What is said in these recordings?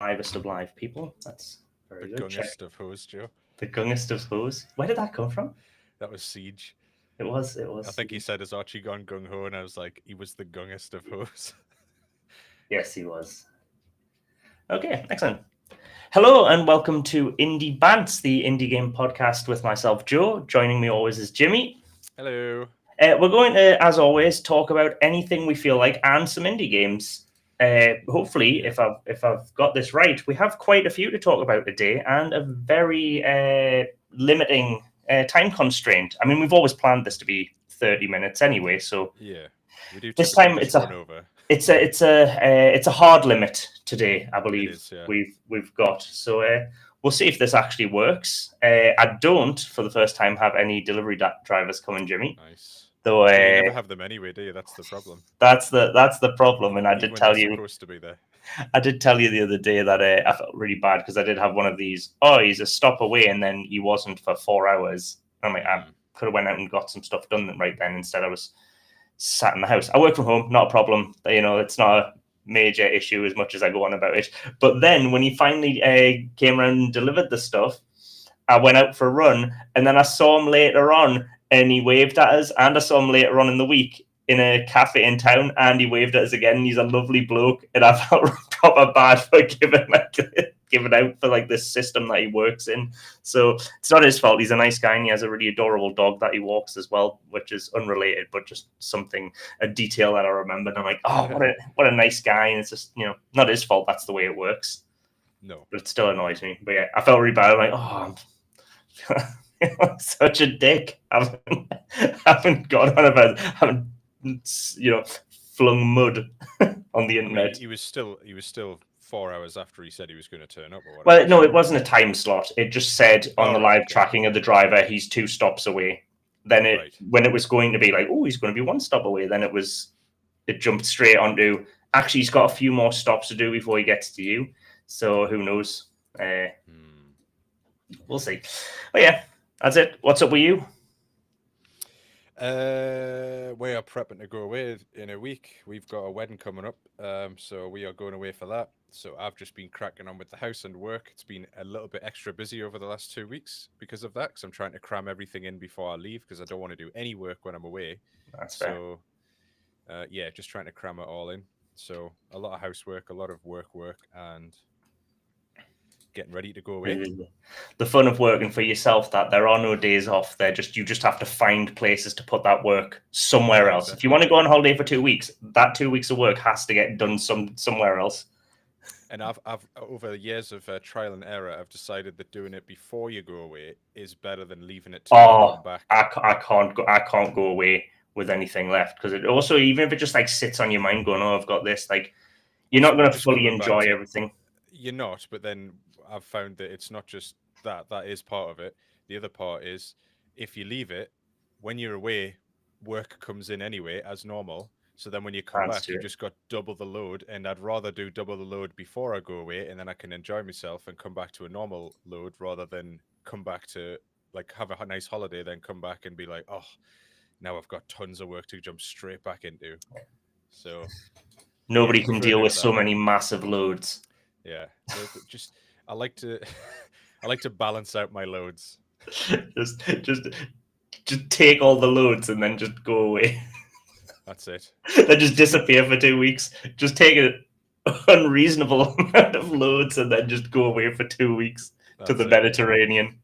livest of live people. That's very The good. Check. gungest of hoes, Joe. The gungest of hoes. Where did that come from? That was Siege. It was. I think he said, "Has Archie gone gung ho?" And I was like, "He was the gungest of hoes." Yes, he was. Okay, excellent. Hello and welcome to Indie Bants, the indie game podcast with myself, Joe. Joining me always is Jimmy. Hello. We're going to, as always, talk about anything we feel like and some indie games. Hopefully, if I've got this right, we have quite a few to talk about today and a very limiting time constraint. I mean, we've always planned this to be 30 minutes anyway, so yeah, we do. This time just run over. It's a hard limit today. I believe it is, yeah. we've got. So we'll see if this actually works. I don't, for the first time, have any delivery drivers coming, Jimmy. Nice. Though you never have them anyway, do you? That's the problem. That's the problem. And I Even did tell you supposed to be there. I did tell you the other day that I felt really bad because I did have one of these. Oh, he's a stop away, and then he wasn't for 4 hours. I'm like, I could have went out and got some stuff done right then. Instead, I was sat in the house. I work from home, not a problem. You know, it's not a major issue as much as I go on about it. But then when he finally came around and delivered the stuff, I went out for a run, and then I saw him later on, and he waved at us. And I saw him later on in the week in a cafe in town, and he waved at us again. He's a lovely bloke, and I felt proper bad for giving out for like this system that he works in. So it's not his fault. He's a nice guy, and he has a really adorable dog that he walks as well, which is unrelated, but just a detail that I remembered. I'm like, oh, what a nice guy, and it's just not his fault. That's the way it works. No, but it still annoys me. But yeah, I felt really bad. I'm like, oh, I'm such a dick. I haven't got on about haven't flung mud on the internet. I mean, he was still 4 hours after he said he was going to turn up or whatever. Well, no, it wasn't a time slot. It just said on the live tracking of the driver, he's 2 stops away. Then when it was going to be like, oh, he's going to be 1 stop away, then it jumped straight onto, actually, he's got a few more stops to do before he gets to you. So who knows? We'll see. But yeah, that's it. What's up with you? We are prepping to go away in a week. We've got a wedding coming up, so we are going away for that. So I've just been cracking on with the house and work. It's been a little bit extra busy over the last 2 weeks because of that, because I'm trying to cram everything in before I leave, because I don't want to do any work when I'm away. That's fair. So, yeah, just trying to cram it all in. So a lot of housework, a lot of work, and getting ready to go away. The fun of working for yourself, that there are no days off. You just have to find places to put that work somewhere else. Exactly. If you want to go on holiday for 2 weeks, that 2 weeks of work has to get done somewhere else. And I've over the years of trial and error, I've decided that doing it before you go away is better than leaving it till you come back. I can't go away with anything left, because it also, even if it just like sits on your mind going, oh, I've got this, like you're not going to fully enjoy everything. You're not, but then I've found that it's not just that is part of it. The other part is, if you leave it when you're away, work comes in anyway as normal. So then when you come back, you just got double the load, and I'd rather do double the load before I go away, and then I can enjoy myself and come back to a normal load, rather than come back to like have a nice holiday, then come back and be like, oh, now I've got tons of work to jump straight back into. So nobody can deal with so many massive loads. Yeah, just I like to balance out my loads. just take all the loads and then just go away. That's it. Then just disappear for 2 weeks. Just take an unreasonable amount of loads and then just go away for 2 weeks to the Mediterranean.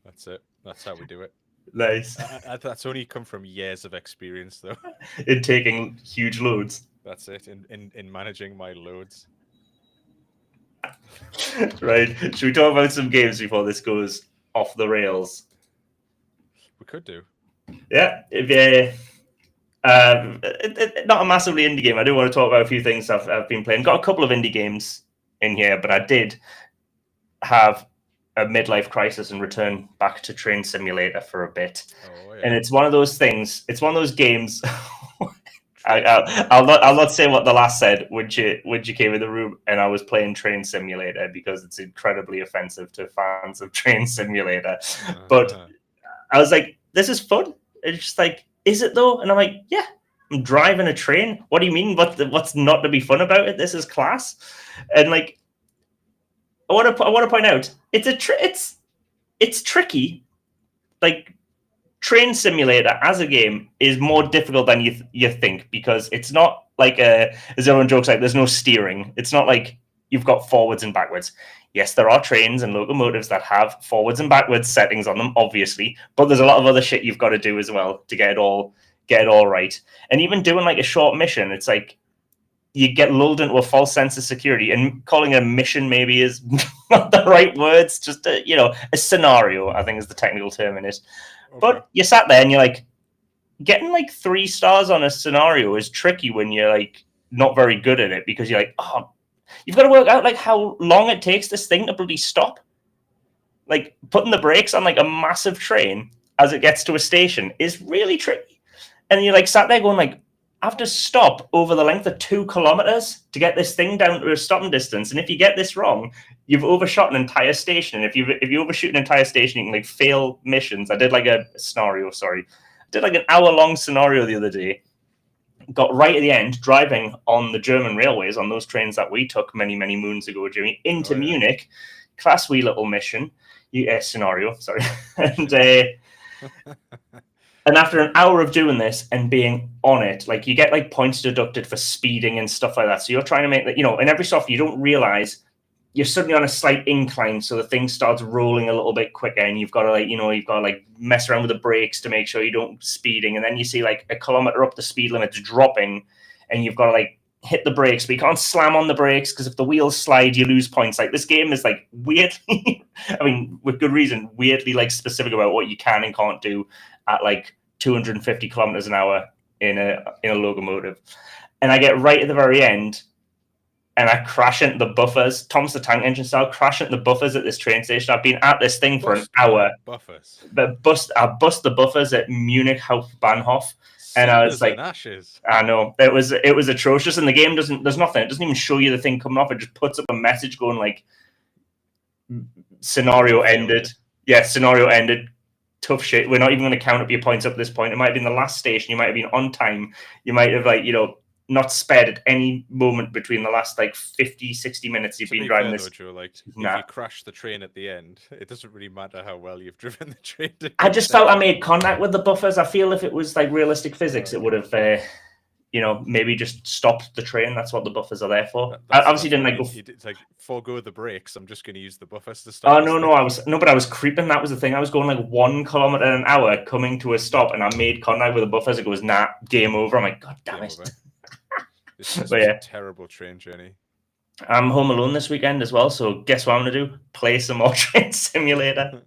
That's it. That's how we do it. Nice. That's only come from years of experience, though. In taking huge loads. That's it. In managing my loads. Right. Should we talk about some games before this goes off the rails? We could do. Yeah. Not a massively indie game. I do want to talk about a few things I've been playing. Got a couple of indie games in here, but I did have a midlife crisis and return back to Train Simulator for a bit. Oh, yeah. And it's one of those things. It's one of those games. I'll not say what the last said when you came in the room and I was playing Train Simulator, because it's incredibly offensive to fans of Train Simulator. But I was like, this is fun. It's just like, is it though? And I'm like, yeah, I'm driving a train. What do you mean? What's not to be fun about it? This is class. And like, I want to point out it's tricky. Like Train Simulator as a game is more difficult than you think, because it's not like as everyone jokes, like there's no steering. It's not like you've got forwards and backwards. Yes, there are trains and locomotives that have forwards and backwards settings on them, obviously, but there's a lot of other shit you've got to do as well to get it all right. And even doing like a short mission, it's like you get lulled into a false sense of security, and calling it a mission maybe is not the right words. Just a scenario, I think is the technical term in it. Okay. But you sat there and you're like, getting like 3 stars on a scenario is tricky when you're like not very good at it, because you're like, oh, you've got to work out like how long it takes this thing to bloody stop. Like putting the brakes on like a massive train as it gets to a station is really tricky. And you're like sat there going like, I have to stop over the length of 2 kilometers to get this thing down to a stopping distance. And if you get this wrong, you've overshot an entire station. And if you overshoot an entire station, you can like fail missions. I did like a scenario, sorry. I did like an hour-long scenario the other day. Got right at the end, driving on the German railways, on those trains that we took many, many moons ago, Jimmy, into Munich. Class wee little mission. Scenario, sorry. And after an hour of doing this and being on it, like you get like points deducted for speeding and stuff like that. So you're trying to make that, in every software, you don't realize you're suddenly on a slight incline. So the thing starts rolling a little bit quicker, and you've got to mess around with the brakes to make sure you don't speeding. And then you see like a kilometer up the speed limit's dropping, and you've got to like hit the brakes, but you can't slam on the brakes, because if the wheels slide, you lose points. Like this game is like weirdly, I mean, with good reason, weirdly like specific about what you can and can't do at like 250 kilometers an hour in a locomotive. And I get right at the very end, and I crash into the buffers. Thomas the Tank Engine style, crash into the buffers at this train station. I've been at this thing for an hour. Buffers. But I bust the buffers at Munich Hauptbahnhof. And I was like, ashes. I know it was atrocious. And the game there's nothing. It doesn't even show you the thing coming off. It just puts up a message going like, scenario ended. Yeah, scenario ended. Tough shit. We're not even going to count up your points up this point. It might have been the last station. You might have been on time. You might have not spared at any moment between the last like 50, 60 minutes you've been driving this. Though, Joe, like, if you crash the train at the end, it doesn't really matter how well you've driven the train. I just felt I made contact with the buffers. I feel if it was like realistic physics, it would have, maybe just stopped the train. That's what the buffers are there for. I obviously didn't like go. It's like forego the brakes. I'm just going to use the buffers to stop. Oh no! But I was creeping. That was the thing. I was going like 1 kilometer an hour coming to a stop, and I made contact with the buffers. It goes, nah, game over. I'm like, God damn it! It's just a terrible train journey. I'm home alone this weekend as well, so guess what I'm going to do? Play some more Train Simulator.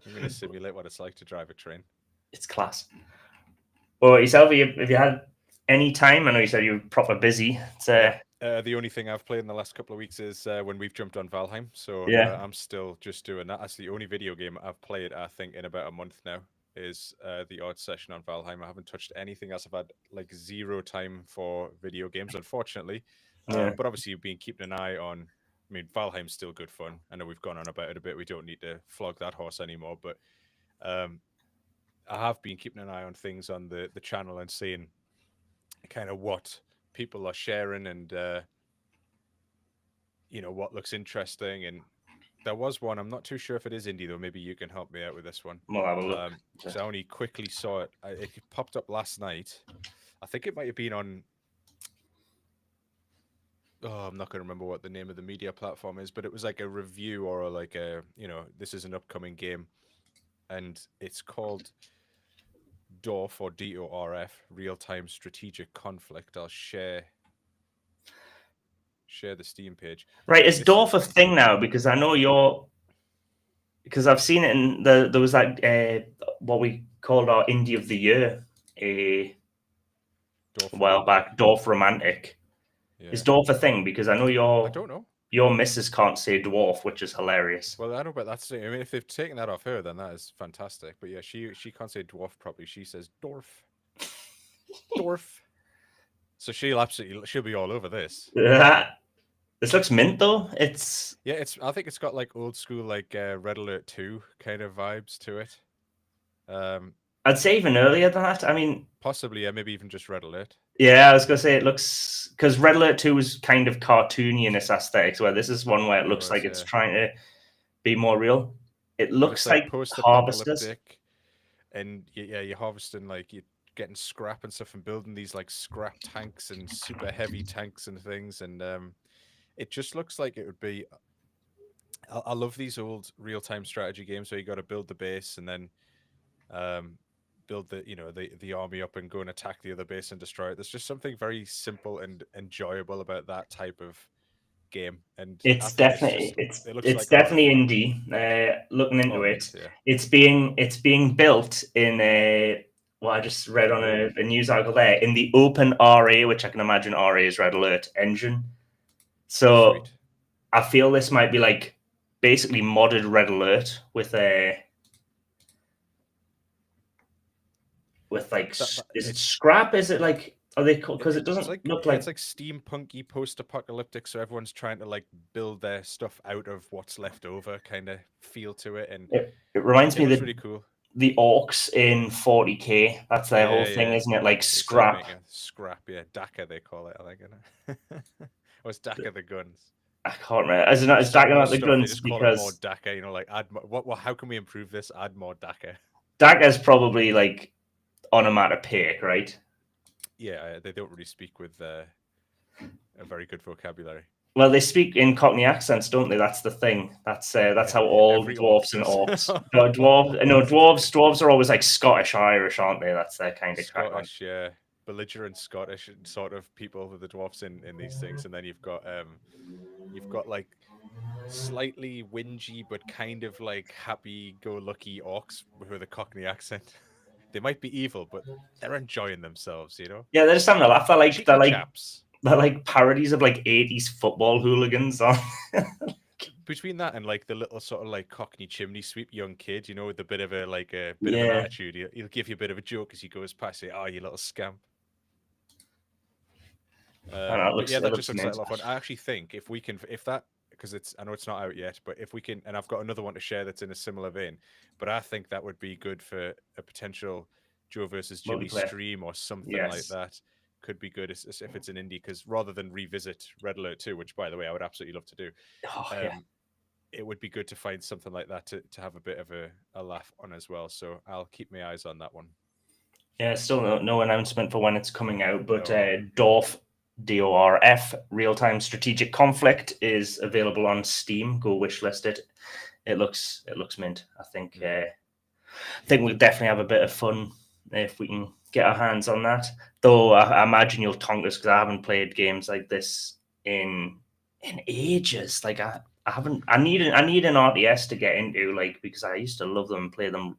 I'm going to simulate what it's like to drive a train. It's class. Well, yourself, have you had any time? I know you said you were proper busy. The only thing I've played in the last couple of weeks is when we've jumped on Valheim. So I'm still just doing that. That's the only video game I've played, I think, in about a month now. Is the odd session on Valheim. I haven't touched anything else. I've had like 0 time for video games, unfortunately. But obviously, you've been keeping an eye on. I mean, Valheim's still good fun. I know we've gone on about it a bit. We don't need to flog that horse anymore. But I have been keeping an eye on things on the channel and seeing kind of what people are sharing and what looks interesting. And there was one. I'm not too sure if it is indie though. Maybe you can help me out with this one. We'll have a look. I only quickly saw it. It popped up last night. I think it might have been on. Oh, I'm not going to remember what the name of the media platform is, but it was like a review or like a this is an upcoming game, and it's called DORF or DORF, Real Time Strategic Conflict. I'll share the Steam page. Right, is DORF a thing now? Because I know because I've seen it in there was that what we called our Indie of the Year a while back, DORF Romantic. Yeah. Is DORF a thing? Because I know I don't know. Your missus can't say dwarf, which is hilarious. Well, I know, but that's. I mean, if they've taken that off her, then that is fantastic. But yeah, she can't say dwarf properly. She says dwarf, dwarf. So she'll be all over this. This looks mint though. It's I think it's got like old school like Red Alert 2 kind of vibes to it. I'd say even earlier than that. I mean, possibly maybe even just Red Alert. Yeah, I was gonna say it looks, because Red Alert 2 was kind of cartoony in its aesthetics, where this is one where it It looks was, like it's trying to be more real. It but it's looks like like Harvesters. post-apocalyptic, and yeah, you're harvesting like you're getting scrap and stuff and building these like scrap tanks and super heavy tanks and things, and it just looks like it would be. I love these old real-time strategy games where you got to build the base and then um, build the army up and go and attack the other base and destroy it. There's just something very simple and enjoyable about that type of game, and I It's think definitely it's it looks it's like a lot of definitely fun. indie. Looking Oh, into it it, is, yeah. it's being built in a, well, I just read on Oh, a news article there, in the Open RA, which I can imagine RA is Red Alert engine. So sweet. I feel this might be like basically modded Red Alert with like, That is it it's scrap? Is it like, are they called? Because it it's doesn't like look it's like. like steampunky post-apocalyptic, so everyone's trying to like build their stuff out of what's left over, kind of feel to it, and It reminds it me looks that the really cool. the orcs in 40K. That's their whole Yeah, thing, yeah. isn't it? Like It's like scrap. making a scrap, yeah. Daka they call it, I think. Isn't it? Or it's Daka the guns. I can't remember. As not There's as so Dagger many not the stuff they guns, just call it more because Daka. You know, like add what? How can we improve this? Add more Daka. Dagger's probably like onomatopoeic, right? Yeah, they don't really speak with a very good vocabulary. Well, they speak in Cockney accents, don't they? That's the thing. That's how all Every orc dwarfs and does. orcs. No, dwarves, no, dwarves are always like Scottish Irish, aren't they? That's their kind of crack on. Scottish, yeah, belligerent Scottish sort of people with the dwarfs in these things, and then you've got like slightly whingy but kind of like happy-go-lucky orcs with a Cockney accent. They might be evil, but they're enjoying themselves, you know. Yeah, they're just having a laugh. They're like they're Cheeky like chaps. they're like parodies of like 80s football hooligans. On. Between that and like the little sort of like Cockney chimney sweep young kid, you know, with a bit of a bit of an Yeah, attitude, he'll give you a bit of a joke as he goes past. Say, "Oh, you little scamp." I know, But yeah, it that just looks looks like mint. a lot of fun. I actually think if we can, if that, because I know it's not out yet, but if we can, and I've got another one to share that's in a similar vein, but I think that would be good for a potential Joe versus Jimmy Multiplayer. stream or something like Yes. that. Could be good as if it's an indie, because rather than revisit Red Alert 2, which by the way I would absolutely love to do, Oh yeah. um, it would be good to find something like that to have a bit of a laugh on as well. So I'll keep my eyes on that one. Yeah, still no announcement for when it's coming out, but No. DORF, Real Time Strategic Conflict, is available on Steam. Go wishlist it. It looks mint. I think we'll definitely have a bit of fun if we can get our hands on that. Though I imagine you'll tonk us, because I haven't played games like this in ages. Like I haven't. I need an RTS to get into, like, because I used to love them and play them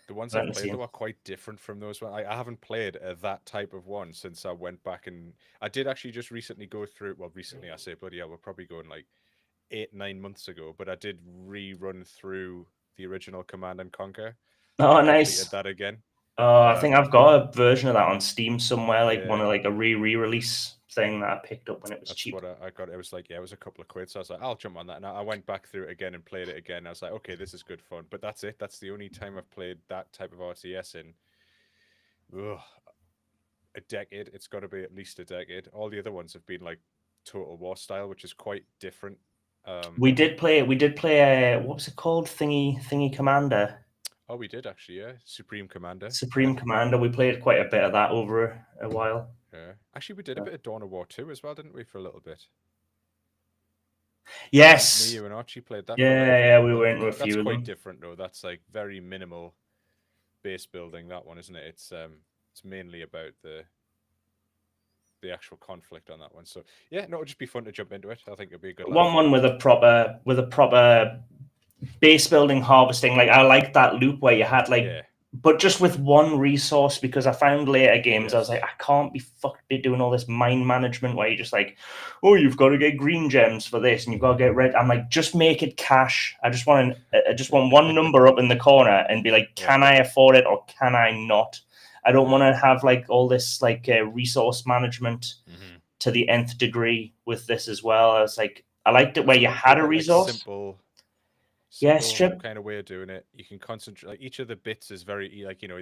The ones I've played relentlessly. though are quite different from those. I haven't played that type of one since I went back, and I did actually just recently go through. Well, recently I say, bloody hell, we're probably going like 8-9 months ago. But I did rerun through the original Command and Conquer Oh, and completed nice. that again. I think I've got a version of that on Steam somewhere, like one Yeah, of like a re-release thing that I picked up when it was that's cheap. what I got. It was like, yeah, it was a couple of quid. So I was like, I'll jump on that. And I went back through it again and played it again. I was like, okay, this is good fun. But that's it. That's the only time I've played that type of RTS in ugh, a decade. It's got to be at least a decade. All the other ones have been like Total War style, which is quite different. We did play. What was it called? Thingy Commander. Oh, we did actually, yeah. Supreme Commander. Supreme Commander. We played quite a bit of that over a while. Yeah. Actually, we did a bit of Dawn of War 2 as well, didn't we, for a little bit? Me, Yes. you, and Archie played that for a Yeah, little yeah. while, We but went with a that's few of quite them. different though. That's like very minimal base building, that one, isn't it? It's mainly about the actual conflict on that one. So yeah, no, it'll just be fun to jump into it. I think it'll be a good laugh. One with a proper base building, harvesting. Like, I like that loop where you had like, Yeah. but just with one resource, because I found later games I was Yes. like, I can't be doing all this mine management where you're just like, oh, you've got to get green gems for this and you've got to get red. I'm like, just make it cash. I just want one number up in the corner and be like, Yeah. can I afford it or can I not? I don't want to have like all this like resource management to the nth degree with this as well. I was like, I liked it where you had a Like resource. simple Yeah, strip. kind of way of doing it. You can concentrate. Like each of the bits is very like, you know,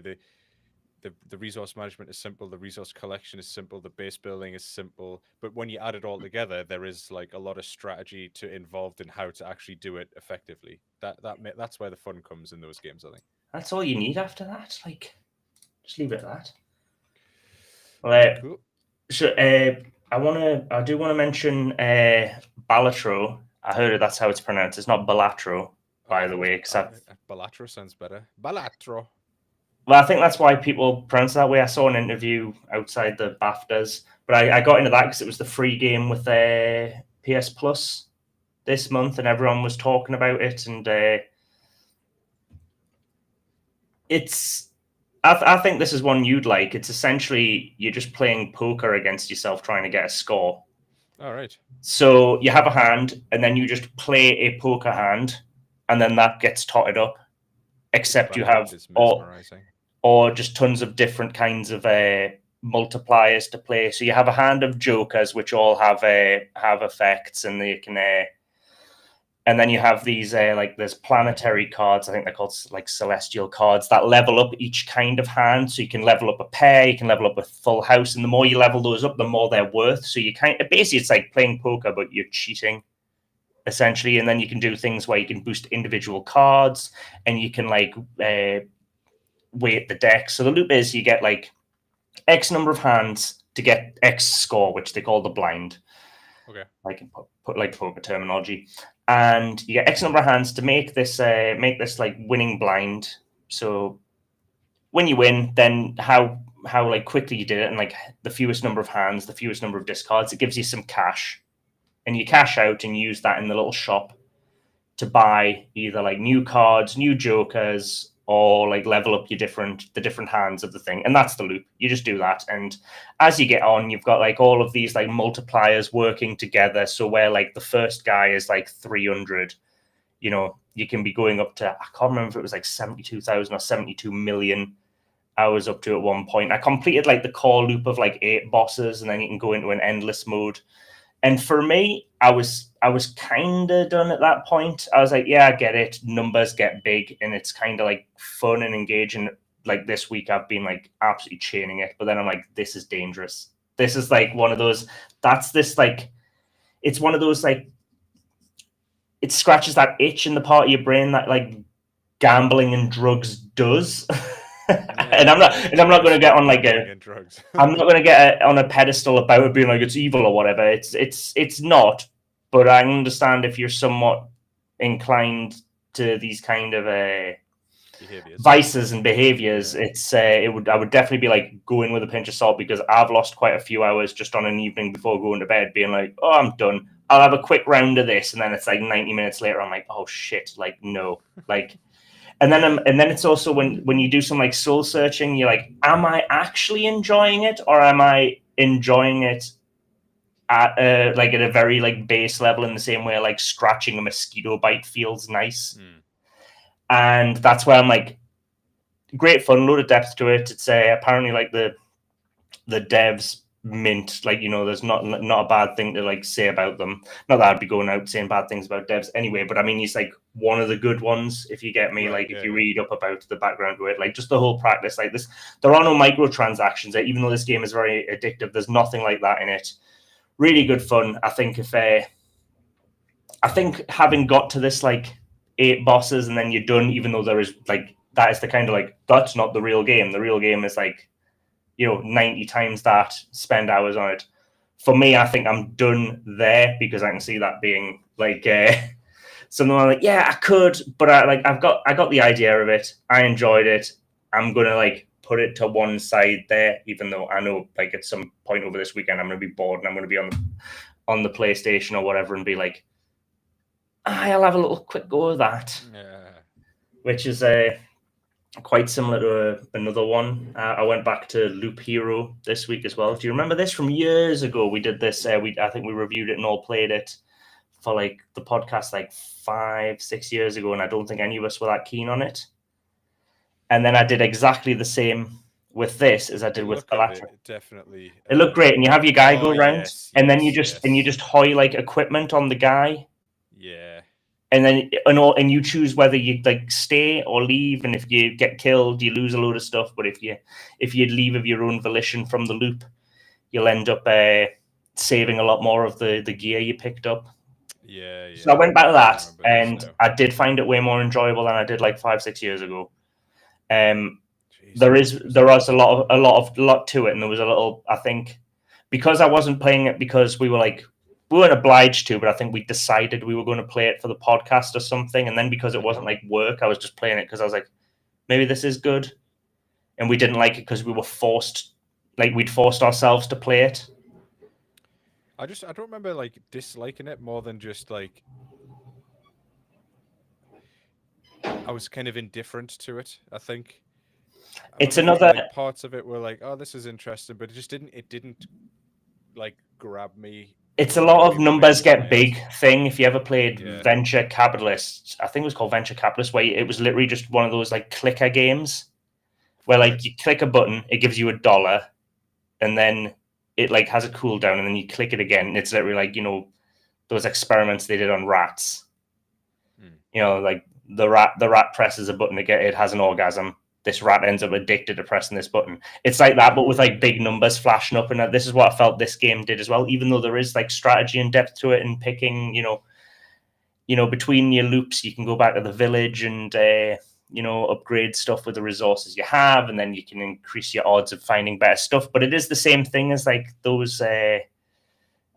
the resource management is simple, the resource collection is simple, the base building is simple. But when you add it all together, there is like a lot of strategy to involved in how to actually do it effectively. That's where the fun comes in those games, I think. That's all you need after that. Like, just leave it at that. Well, Cool. so I do want to mention Balatro. I heard that's how it's pronounced. It's not Balatro, by the way. Balatro sounds better. Balatro. Well, I think that's why people pronounce it that way. I saw an interview outside the BAFTAs, but I got into that because it was the free game with PS Plus this month, and everyone was talking about it. And I think this is one you'd like. It's essentially you're just playing poker against yourself, trying to get a score. All right. So you have a hand, and then you just play a poker hand, and then that gets totted up. Except you have or just tons of different kinds of multipliers to play. So you have a hand of jokers, which all have effects, and they can. And then you have these like there's planetary cards. I think they're called like celestial cards that level up each kind of hand. So you can level up a pair, you can level up a full house, and the more you level those up, the more they're worth. So you basically it's like playing poker, but you're cheating essentially. And then you can do things where you can boost individual cards, and you can like weight the deck. So the loop is you get like X number of hands to get X score, which they call the blind. Okay. I can put like poker terminology, and you get X number of hands to make this like winning blind. So when you win, then how like quickly you did it, and like the fewest number of hands, the fewest number of discards, it gives you some cash, and you cash out and use that in the little shop to buy either like new cards, new jokers, or like level up the different hands of the thing. And that's the loop. You just do that. And as you get on, you've got like all of these like multipliers working together. So where like the first guy is like 300, you can be going up to, I can't remember if it was like 72,000 or 72 million I was up to at one point. I completed like the core loop of like 8 bosses, and then you can go into an endless mode. And for me, I was kind of done at that point. I was like, yeah, I get it. Numbers get big, and it's kind of like fun and engaging. Like this week, I've been like absolutely chaining it. But then I'm like, this is dangerous. This is like one of those. It's one of those like. It scratches that itch in the part of your brain that like gambling and drugs does. And I'm not going to get on like I'm not going to get on a pedestal about it being like it's evil or whatever. It's not, but I understand if you're somewhat inclined to these kind of vices and behaviors. I would definitely be like go in with a pinch of salt, because I've lost quite a few hours just on an evening before going to bed, being like, oh, I'm done. I'll have a quick round of this, and then it's like 90 minutes later, I'm like, oh shit, like no, like. And then it's also when you do some like soul searching, you're like, am I actually enjoying it, or am I enjoying it at a very like base level, in the same way like scratching a mosquito bite feels nice? And that's where I'm like, great fun, load of depth to it. It's apparently like the devs mint, like, there's not a bad thing to like say about them. Not that I'd be going out saying bad things about devs anyway, but I mean, he's like one of the good ones, if you get me. Right, if you read up about the background to it, like just the whole practice, like this, there are no microtransactions. Even though this game is very addictive, there's nothing like that in it. Really good fun. I think having got to this like 8 bosses and then you're done, even though there is like, that is the kind of like, that's not the real game. The real game is like, 90 times that, spend hours on it. For me, I think I'm done there, because I can see that being like something like, yeah, I could, but I got the idea of it. I enjoyed it. I'm gonna like put it to one side there, even though I know like at some point over this weekend I'm gonna be bored and I'm gonna be on the PlayStation or whatever and be like, I'll have a little quick go of that. Yeah. Which is quite similar to another one. I went back to Loop Hero this week as well. Do you remember this from years ago? We did this. I think we reviewed it and all played it for like the podcast like 5-6 years ago, and I don't think any of us were that keen on it. And then I did exactly the same with this as I did with Balatro. Definitely, it looked great, and you have your guy go around, and then you just hoy like equipment on the guy. Yeah. and then and you choose whether you like stay or leave, and if you get killed, you lose a load of stuff. But if you leave of your own volition from the loop, you'll end up saving a lot more of the gear you picked up. Yeah. So I went back to that, remember and I did find it way more enjoyable than I did like 5-6 years ago. Jeez, there was a lot to it, and there was a little, I think, because I wasn't playing it because we weren't obliged to, but I think we decided we were going to play it for the podcast or something, and then because it wasn't like work, I was just playing it because I was like, maybe this is good, and we didn't like it because we were forced, like we'd forced ourselves to play it. I don't remember like disliking it more than just like I was kind of indifferent to it. I think It's another like parts of it were like, oh, this is interesting, but it didn't like grab me. It's a lot of numbers get big thing. If you ever played Yeah. Venture Capitalist, I think it was called Venture Capitalist, where it was literally just one of those like clicker games where like you click a button, it gives you $1, and then it like has a cooldown, and then you click it again. And it's literally like, those experiments they did on rats. Like the rat presses a button to get it has an orgasm. This rat ends up addicted to pressing this button. It's like that, but with like big numbers flashing up, and this is what I felt this game did as well. Even though there is like strategy and depth to it, and picking, between your loops, you can go back to the village and upgrade stuff with the resources you have, and then you can increase your odds of finding better stuff. But it is the same thing as like those. Are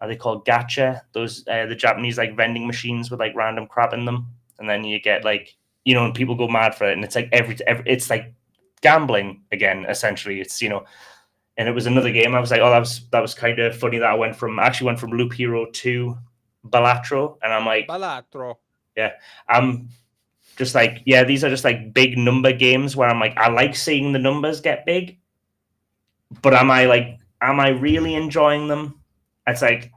they called gacha? Those the Japanese like vending machines with like random crap in them, and then you get like. And people go mad for it, and it's like every it's like gambling again, essentially. It's and it was another game. I was like, oh, that was kind of funny that I actually went from Loop Hero to Balatro, and I'm like, Balatro. Yeah, I'm just like, yeah, these are just like big number games where I'm like, I like seeing the numbers get big, but am I really enjoying them? It's like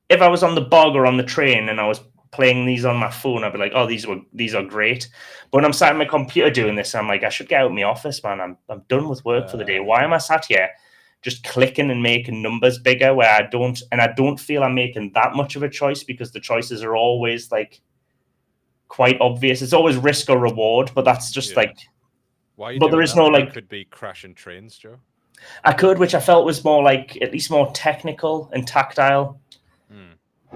if I was on the bog or on the train and I was playing these on my phone, I'd be like, oh, these are great. But when I'm sat at my computer doing this, I'm like, I should get out of my office, man. I'm done with work for the day. Why am I sat here just clicking and making numbers bigger where I don't feel I'm making that much of a choice, because the choices are always like quite obvious. It's always risk or reward, but that's just like why. But there is no like could be crashing trains, Joe. I could, which I felt was more like at least more technical and tactile.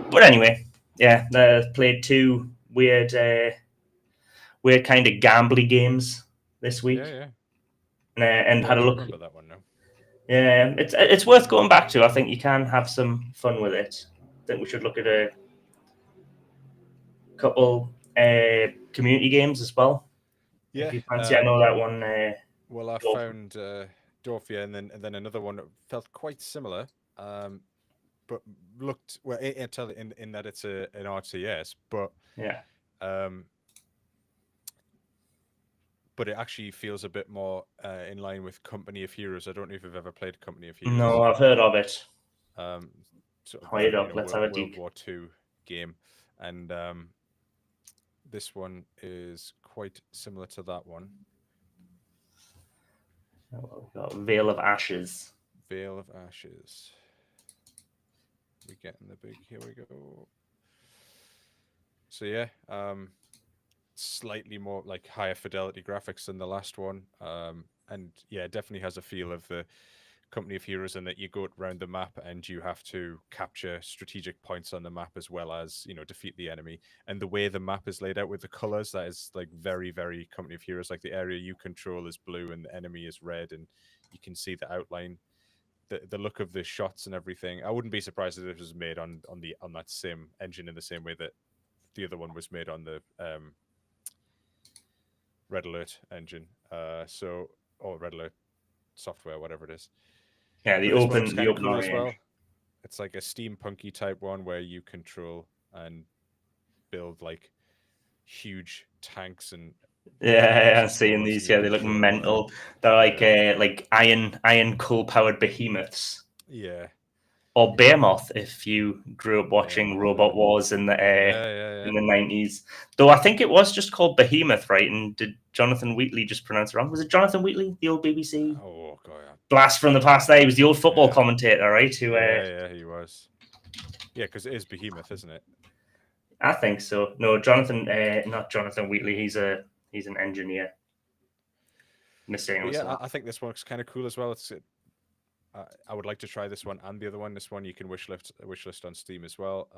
But anyway. Yeah, played 2 weird kind of gambly games this week. Yeah. And had a look. Remember that one now. Yeah, it's worth going back to. I think you can have some fun with it. I think we should look at a couple community games as well. Yeah, if you fancy. I know that one. Well, I found Dwarfia, and then another one that felt quite similar. But looked well in that it's an RTS, but yeah, but it actually feels a bit more in line with Company of Heroes. I don't know if you've ever played Company of Heroes. No, I've heard of it. Sort of, Play it up. Let's have a World War II game, and this one is quite similar to that one. We've got Veil of Ashes. Veil of Ashes. We getting the big. Here we go. So yeah, slightly more like higher fidelity graphics than the last one, and yeah, it definitely has a feel of the Company of Heroes, in that you go around the map and you have to capture strategic points on the map as well as defeat the enemy. And the way the map is laid out with the colors, that is like very, very Company of Heroes. Like the area you control is blue and the enemy is red, and you can see the outline. The look of the shots and everything. I wouldn't be surprised if it was made on that same engine in the same way that the other one was made on the Red Alert engine. Or Red Alert software, whatever it is. Yeah, the open cool as well. It's like a steampunky type one where you control and build like huge tanks and. Yeah, I'm seeing these. Yeah, they look mental. They're like iron coal powered behemoths. Yeah. Or Behemoth, if you grew up watching Robot Wars in the in the 90s. Though I think it was just called Behemoth, right? And did Jonathan Wheatley just pronounce it wrong? Was it Jonathan Wheatley, the old BBC? Oh god, yeah. Blast from the past there. He was the old football commentator, right? Yeah, he was. Yeah, because it is Behemoth, isn't it? I think so. No, Jonathan, not Jonathan Wheatley. He's an engineer. But yeah, I think this one looks kind of cool as well. I would like to try this one and the other one. This one you can wishlist on Steam as well.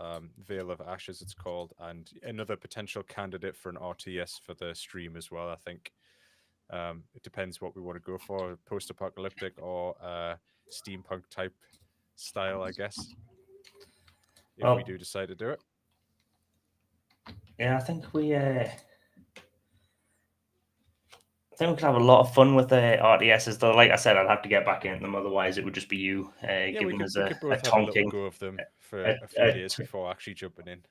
Veil of Ashes, it's called, and another potential candidate for an RTS for the stream as well. I think it depends what we want to go for: post-apocalyptic or steampunk type style, I guess. If we do decide to do it. Yeah, I think we could have a lot of fun with the RTSs. Though, like I said, I'd have to get back into them. Otherwise, it would just be you giving us a tonking. Go of them for a few days before actually jumping in.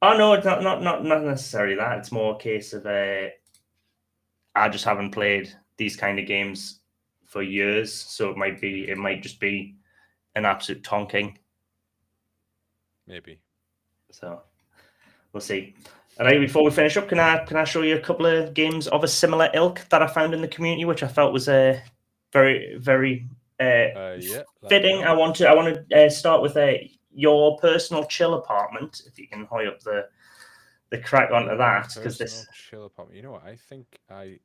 Oh no, it's not necessarily that. It's more a case of I just haven't played these kind of games for years, so it might just be an absolute tonking. Maybe. So we'll see. All right, before we finish up, can I show you a couple of games of a similar ilk that I found in the community, which I felt was very, very fitting. I want to start with your personal chill apartment. If you can hoy up the crack onto that, because this chill apartment. You know what? I think I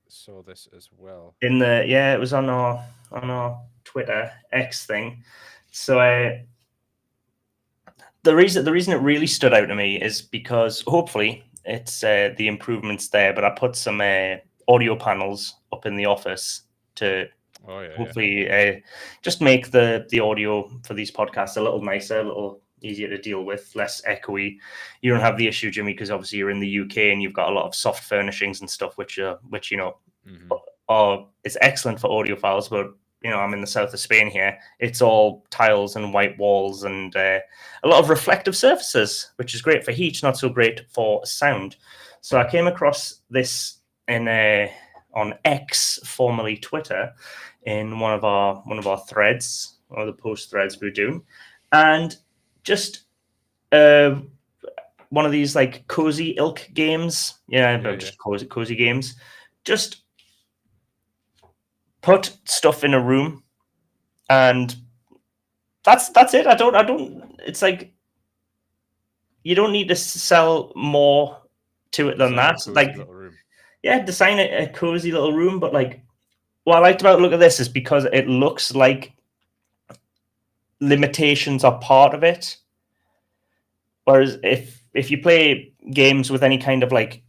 saw this as well. It was on our Twitter X thing. So the reason it really stood out to me is because hopefully it's the improvements there, but I put some audio panels up in the office to hopefully just make the audio for these podcasts a little nicer, a little easier to deal with, less echoey. You don't have the issue, Jimmy, because obviously you're in the UK and you've got a lot of soft furnishings and stuff, which you know are it's excellent for audiophiles, but you know, I'm in the south of Spain here. It's all tiles and white walls and a lot of reflective surfaces, which is great for heat, not so great for sound. So I came across this on X, formerly Twitter, in one of our threads, one of the post threads we were doing, and just one of these like cozy ilk games, just cozy games, just put stuff in a room, and that's it. I don't. It's like you don't need to sell more to it than that. Like, design a cozy little room. But like, what I liked about look at this is because it looks like limitations are part of it. Whereas if you play games with any kind of like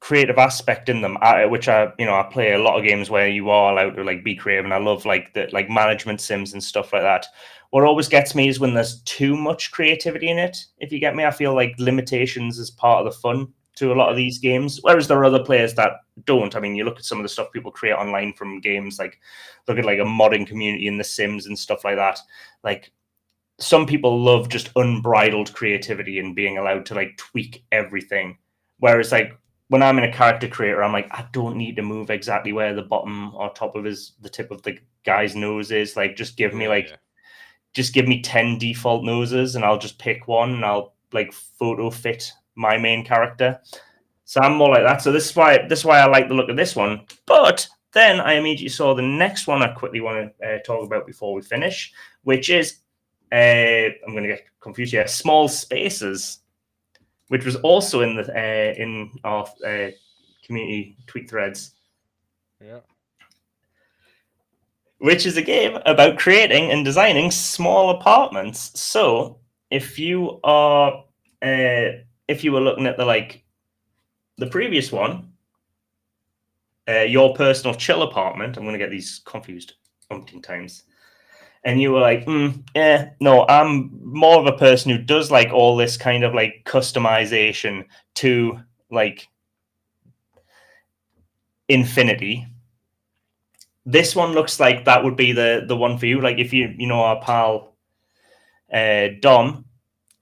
creative aspect in them, which I play a lot of games where you are allowed to like be creative, and I love like the like management sims and stuff like that. What always gets me is when there's too much creativity in it. If you get me, I feel like limitations is part of the fun to a lot of these games, whereas there are other players that don't. I mean, you look at some of the stuff people create online from games, like look at like a modding community in the Sims and stuff like that. Like some people love just unbridled creativity and being allowed to like tweak everything, whereas like when I'm in a character creator, I'm like, I don't need to move exactly where the bottom or top of the tip of the guy's nose is. Like, just give me 10 default noses and I'll just pick one and I'll like photo fit my main character. So I'm more like that. So this is why I like the look of this one. But then I immediately saw the next one I quickly want to talk about before we finish, which is, I'm going to get confused here, Small Spaces, which was also in our community tweet threads. Yeah. Which is a game about creating and designing small apartments. So if you were looking at the previous one, your personal chill apartment, I'm going to get these confused umpteen times. And you were like, no, I'm more of a person who does like all this kind of like customization to like infinity. This one looks like that would be the one for you. Like if you know our pal Dom,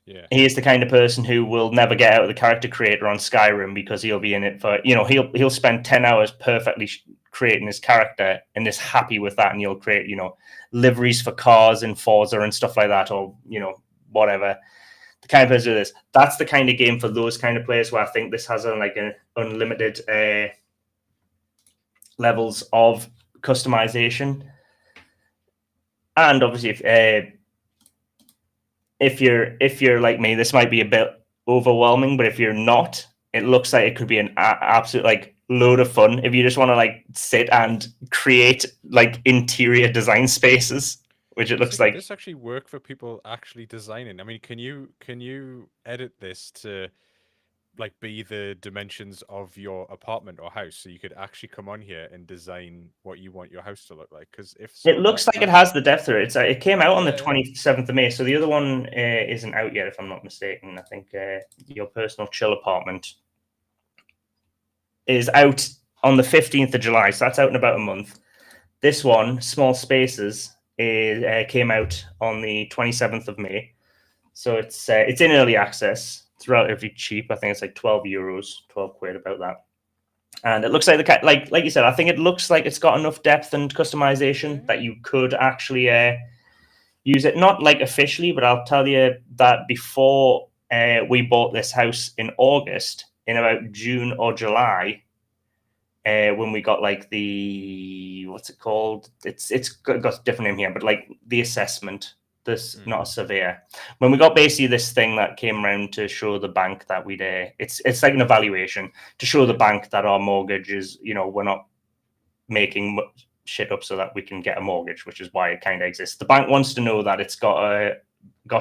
he is the kind of person who will never get out of the character creator on Skyrim because he'll be in it for, he'll spend 10 hours perfectly creating his character and is happy with that, and he'll create liveries for cars in Forza and stuff like that, or whatever. The kind of person who this, that's the kind of game for those kind of players where I think this has an unlimited levels of customization. And obviously if you're like me, this might be a bit overwhelming, but if you're not, it looks like it could be an absolute like load of fun if you just want to like sit and create like interior design spaces, which it looks like. This actually work for people actually designing? I mean, can you edit this to like be the dimensions of your apartment or house, so you could actually come on here and design what you want your house to look like? Because if so, It looks like it has the depth there. It came out on the 27th of May, so the other one isn't out yet, if I'm not mistaken. I think your personal chill apartment is out on the 15th of July, so that's out in about a month. This one, Small Spaces, came out on the 27th of May, so it's in early access. It's relatively cheap. I think it's like €12, 12 quid, about that. And it looks like like you said, I think it looks like it's got enough depth and customization that you could actually use it. Not like officially, but I'll tell you that before we bought this house in August, in about June or July, when we got like the, what's it called? It's got a different name here, but like the assessment. This not a surveyor. When we got basically this thing that came around to show the bank that we'd it's like an evaluation to show the bank that our mortgage is, we're not making shit up so that we can get a mortgage, which is why it kind of exists. The bank wants to know that it's got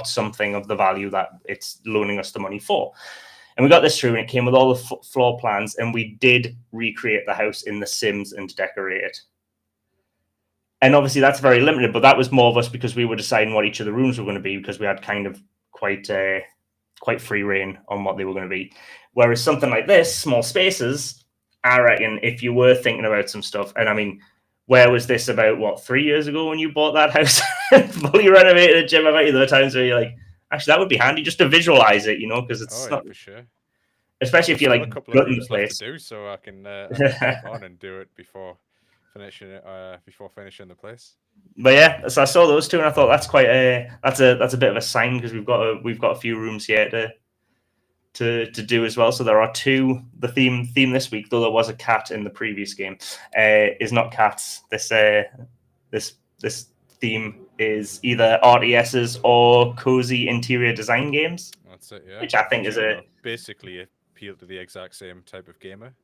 something of the value that it's loaning us the money for. And we got this through, and it came with all the floor plans, and we did recreate the house in The Sims and decorate it. And obviously that's very limited, but that was more of us because we were deciding what each of the rooms were going to be, because we had kind of quite free reign on what they were going to be. Whereas something like this, Small Spaces, I reckon if you were thinking about some stuff, and I mean, where was this about, 3 years ago when you bought that house? Fully renovated, Jim? I bet you there are times where you're like, actually, that would be handy just to visualize it, because it's not... for sure. Especially if you're like a couple of rooms left to do, so I can jump on and do it before finishing the place. But yeah, so I saw those two, and I thought that's quite that's a bit of a sign, because we've got a few rooms here to do as well. So there are two. The theme this week, though there was a cat in the previous game, is not cats. This theme is either RTSs or cozy interior design games. That's it, yeah. Which I think is basically appeal to the exact same type of gamer.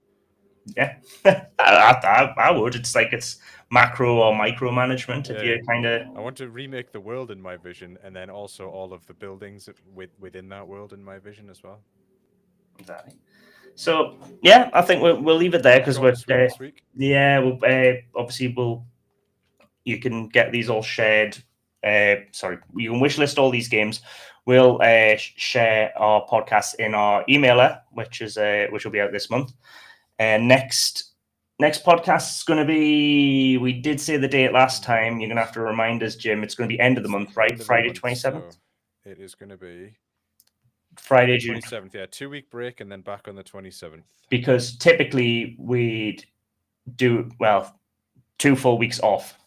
Yeah, I would. It's macro or micro management. If you kind of, I want to remake the world in my vision, and then also all of the buildings within that world in my vision as well. Exactly. So yeah, I think we'll leave it there, because we're this week. Yeah, obviously you can get these all shared. Sorry, you can wishlist all these games. We'll share our podcast in our emailer, which will be out this month. And next podcast is going to be, we did say the date last time. You're going to have to remind us, Jim. It's going to be end of the month, right? Friday 27th. So it is going to be Friday, June 27th. Yeah, 2-week break and then back on the 27th. Because typically we'd do 2 full weeks off.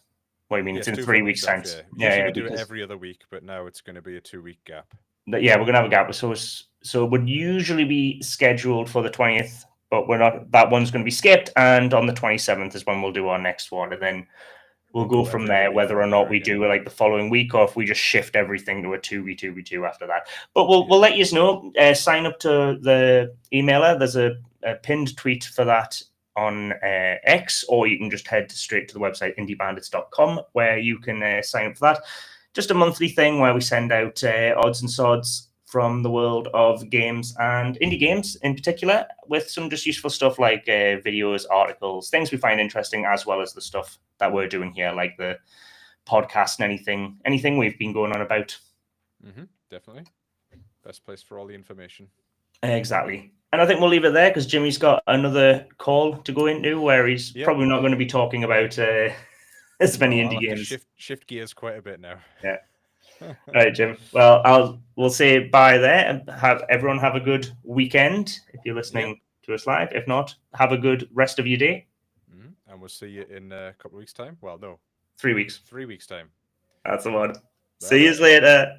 What do you mean? It's in 3 weeks' time. Yeah, we do it every other week, but now it's going to be a 2-week gap. Yeah, we're going to have a gap. So it would usually be scheduled for the 20th. But we're not. That one's going to be skipped, and on the 27th is when we'll do our next one, and then we'll go from there. Whether or not we do like the following week, or if we just shift everything to a 2v2v2 after that. But we'll let you know. Sign up to the emailer. There's a pinned tweet for that on X, or you can just head straight to the website indiebandits.com, where you can sign up for that. Just a monthly thing where we send out odds and sods from the world of games and indie games in particular, with some just useful stuff like videos, articles, things we find interesting, as well as the stuff that we're doing here, like the podcast and anything we've been going on about. Definitely. Best place for all the information. Exactly. And I think we'll leave it there, because Jimmy's got another call to go into where he's probably not going to be talking about as many indie games. Shift gears quite a bit now. Yeah. All right, Jim. Well, we'll say bye there, and everyone have a good weekend if you're listening to us live. If not, have a good rest of your day. And we'll see you in a couple of weeks' time. Well, no. 3 weeks. 3 weeks' time. That's the one. See you later.